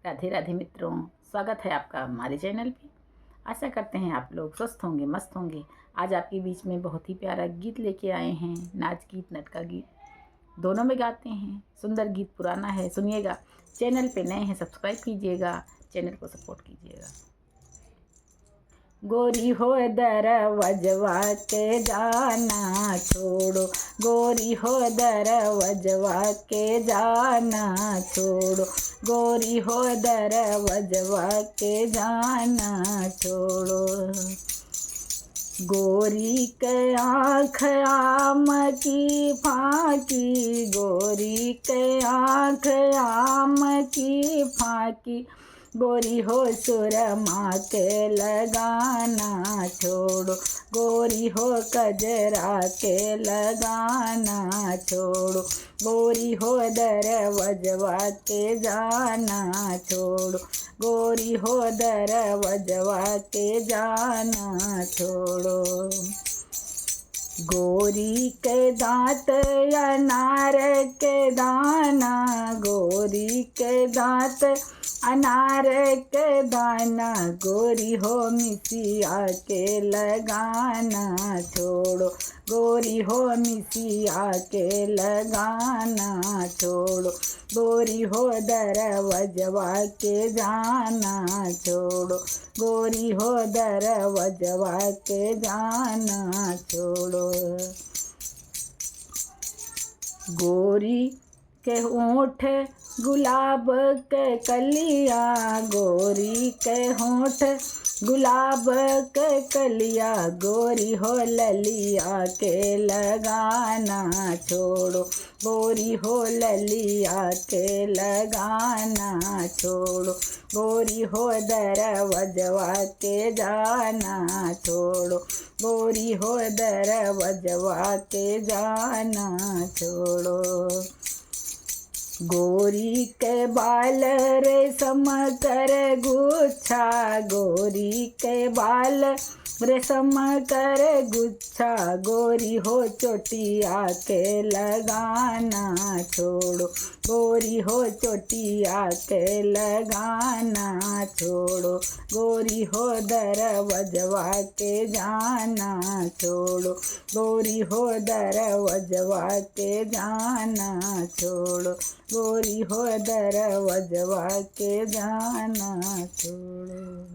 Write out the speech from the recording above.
राधे राधे मित्रों, स्वागत है आपका हमारे चैनल पे। आशा करते हैं आप लोग स्वस्थ होंगे, मस्त होंगे। आज आपके बीच में बहुत ही प्यारा गीत लेके आए हैं। नाच गीत, नटका गीत दोनों में गाते हैं। सुंदर गीत पुराना है, सुनिएगा। चैनल पे नए हैं, सब्सक्राइब कीजिएगा, चैनल को सपोर्ट कीजिएगा। गोरी हो दरवजवा के जाना छोड़ो, गोरी हो दरवजवा के जाना छोड़ो, गोरी हो दरवजवा के जाना छोड़ो। गोरी के आँख आम की फाकी, गोरी के आँख आम की फाकी, गोरी हो सुरमा के लगाना छोड़ो, गोरी हो कजरा के लगाना छोड़ो, गोरी हो दरवजवा के जाना छोड़ो, गोरी हो दरवजवा के जाना छोड़ो। गोरी के दांत अनार के दाना, गोरी के दांत अनार के दाना, गोरी हो मिसिया के लगाना छोड़ो, गोरी हो मिसिया के लगाना छोड़ो, गोरी हो दरवजवा के जाना छोड़ो, गोरी हो दरवजवा के जाना छोड़ो। गोरी के होंठ गुलाब के कलिया, गोरी के होंठ गुलाब के कलिया, गोरी हो ललिया के लगाना छोड़ो, गोरी हो ललिया के लगाना छोड़ो, गोरी हो दरवजवा के जाना छोड़ो, गोरी हो दरवजवा के जाना छोड़ो। गोरी के बाल रेशम कर गुच्छा, गोरी के बाल रेशम कर गुच्छा, गोरी हो चोटिया के लगाना छोड़ो, गोरी हो चोटिया के लगाना छोड़ो, गोरी हो दरवजवा के जाना छोड़ो, गोरी हो दरवजवा के जाना छोड़ो, गोरी हो दरवजवा के जाना छोड़ो।